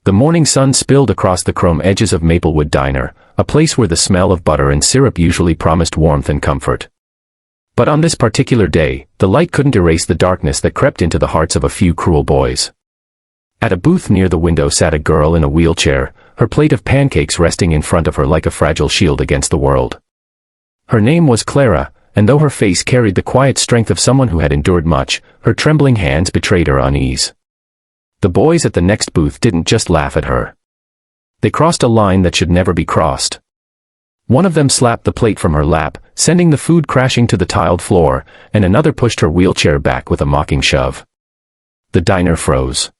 The morning sun spilled across the chrome edges of Maplewood Diner, a place where the smell of butter and syrup usually promised warmth and comfort. But on this particular day, the light couldn't erase the darkness that crept into the hearts of a few cruel boys. At a booth near the window sat a girl in a wheelchair, her plate of pancakes resting in front of her like a fragile shield against the world. Her name was Clara, and though her face carried the quiet strength of someone who had endured much, her trembling hands betrayed her unease. The boys at the next booth didn't just laugh at her. They crossed a line that should never be crossed. One of them slapped the plate from her lap, sending the food crashing to the tiled floor, and another pushed her wheelchair back with a mocking shove. The diner froze.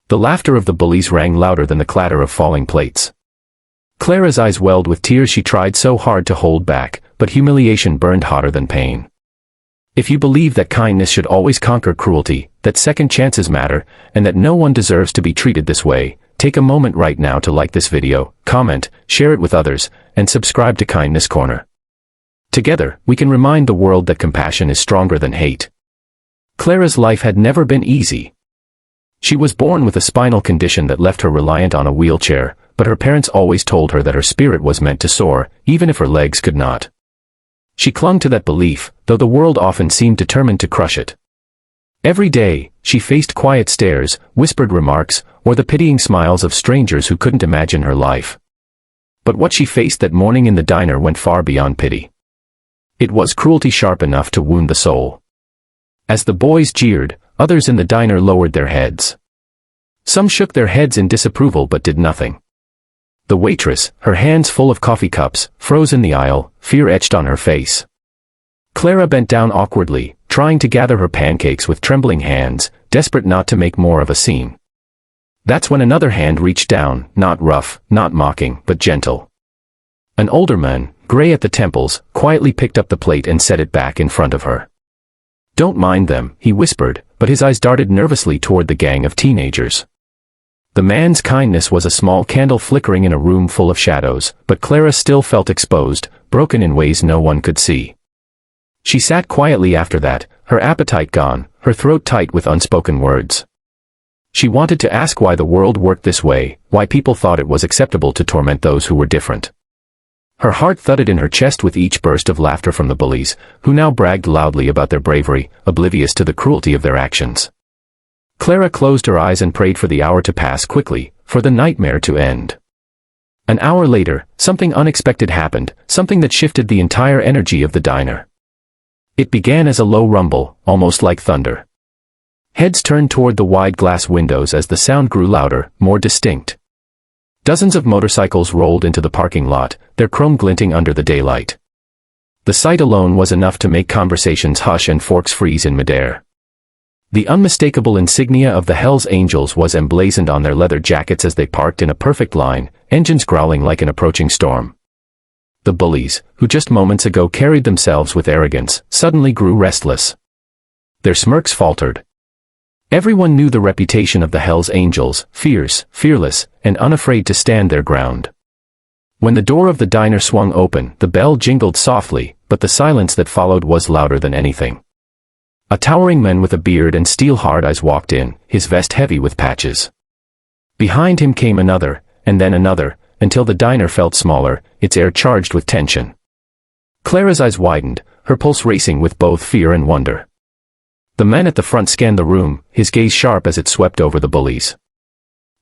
The laughter of the bullies rang louder than the clatter of falling plates. Clara's eyes welled with tears she tried so hard to hold back, but humiliation burned hotter than pain. If you believe that kindness should always conquer cruelty, that second chances matter, and that no one deserves to be treated this way, take a moment right now to like this video, comment, share it with others, and subscribe to Kindness Corner. Together, we can remind the world that compassion is stronger than hate. Clara's life had never been easy. She was born with a spinal condition that left her reliant on a wheelchair, but her parents always told her that her spirit was meant to soar, even if her legs could not. She clung to that belief, though the world often seemed determined to crush it. Every day, she faced quiet stares, whispered remarks, or the pitying smiles of strangers who couldn't imagine her life. But what she faced that morning in the diner went far beyond pity. It was cruelty sharp enough to wound the soul. As the boys jeered, others in the diner lowered their heads. Some shook their heads in disapproval but did nothing. The waitress, her hands full of coffee cups, froze in the aisle, fear etched on her face. Clara bent down awkwardly, trying to gather her pancakes with trembling hands, desperate not to make more of a scene. That's when another hand reached down, not rough, not mocking, but gentle. An older man, gray at the temples, quietly picked up the plate and set it back in front of her. "Don't mind them," he whispered, but his eyes darted nervously toward the gang of teenagers. The man's kindness was a small candle flickering in a room full of shadows, but Clara still felt exposed, broken in ways no one could see. She sat quietly after that, her appetite gone, her throat tight with unspoken words. She wanted to ask why the world worked this way, why people thought it was acceptable to torment those who were different. Her heart thudded in her chest with each burst of laughter from the bullies, who now bragged loudly about their bravery, oblivious to the cruelty of their actions. Clara closed her eyes and prayed for the hour to pass quickly, for the nightmare to end. An hour later, something unexpected happened, something that shifted the entire energy of the diner. It began as a low rumble, almost like thunder. Heads turned toward the wide glass windows as the sound grew louder, more distinct. Dozens of motorcycles rolled into the parking lot, their chrome glinting under the daylight. The sight alone was enough to make conversations hush and forks freeze in midair. The unmistakable insignia of the Hells Angels was emblazoned on their leather jackets as they parked in a perfect line, engines growling like an approaching storm. The bullies, who just moments ago carried themselves with arrogance, suddenly grew restless. Their smirks faltered. Everyone knew the reputation of the Hells Angels, fierce, fearless, and unafraid to stand their ground. When the door of the diner swung open, the bell jingled softly, but the silence that followed was louder than anything. A towering man with a beard and steel-hard eyes walked in, his vest heavy with patches. Behind him came another, and then another, until the diner felt smaller, its air charged with tension. Clara's eyes widened, her pulse racing with both fear and wonder. The man at the front scanned the room, his gaze sharp as it swept over the bullies.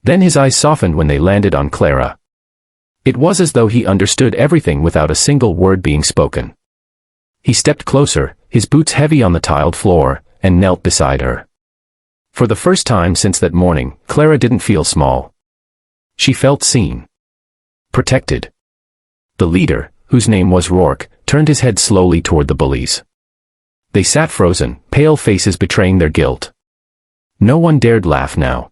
Then his eyes softened when they landed on Clara. It was as though he understood everything without a single word being spoken. He stepped closer, his boots heavy on the tiled floor, and knelt beside her. For the first time since that morning, Clara didn't feel small. She felt seen. Protected. The leader, whose name was Rourke, turned his head slowly toward the bullies. They sat frozen, pale faces betraying their guilt. No one dared laugh now.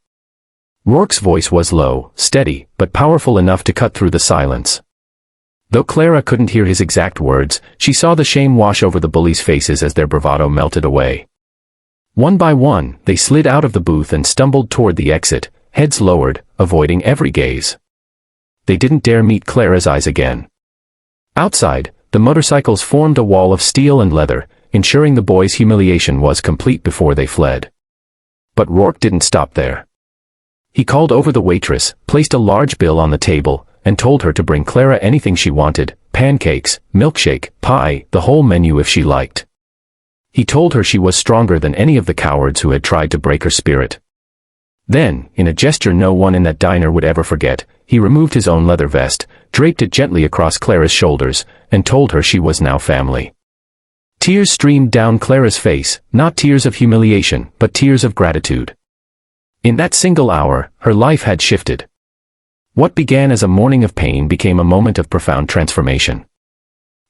Rourke's voice was low, steady, but powerful enough to cut through the silence. Though Clara couldn't hear his exact words, she saw the shame wash over the bullies' faces as their bravado melted away. One by one, they slid out of the booth and stumbled toward the exit, heads lowered, avoiding every gaze. They didn't dare meet Clara's eyes again. Outside, the motorcycles formed a wall of steel and leather, ensuring the boys' humiliation was complete before they fled. But Rourke didn't stop there. He called over the waitress, placed a large bill on the table, and told her to bring Clara anything she wanted, pancakes, milkshake, pie, the whole menu if she liked. He told her she was stronger than any of the cowards who had tried to break her spirit. Then, in a gesture no one in that diner would ever forget, he removed his own leather vest, draped it gently across Clara's shoulders, and told her she was now family. Tears streamed down Clara's face, not tears of humiliation, but tears of gratitude. In that single hour, her life had shifted. What began as a morning of pain became a moment of profound transformation.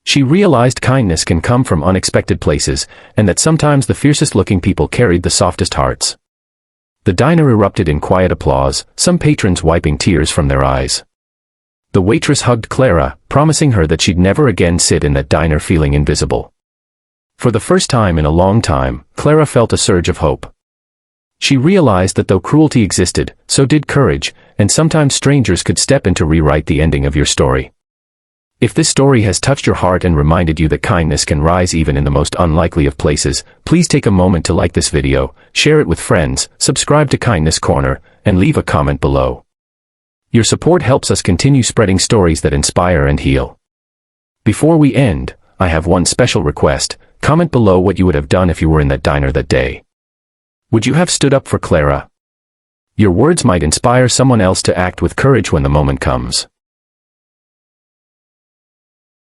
She realized kindness can come from unexpected places, and that sometimes the fiercest-looking people carried the softest hearts. The diner erupted in quiet applause, some patrons wiping tears from their eyes. The waitress hugged Clara, promising her that she'd never again sit in that diner feeling invisible. For the first time in a long time, Clara felt a surge of hope. She realized that though cruelty existed, so did courage, and sometimes strangers could step in to rewrite the ending of your story. If this story has touched your heart and reminded you that kindness can rise even in the most unlikely of places, please take a moment to like this video, share it with friends, subscribe to Kindness Corner, and leave a comment below. Your support helps us continue spreading stories that inspire and heal. Before we end, I have one special request. Comment below what you would have done if you were in that diner that day. Would you have stood up for Clara? Your words might inspire someone else to act with courage when the moment comes.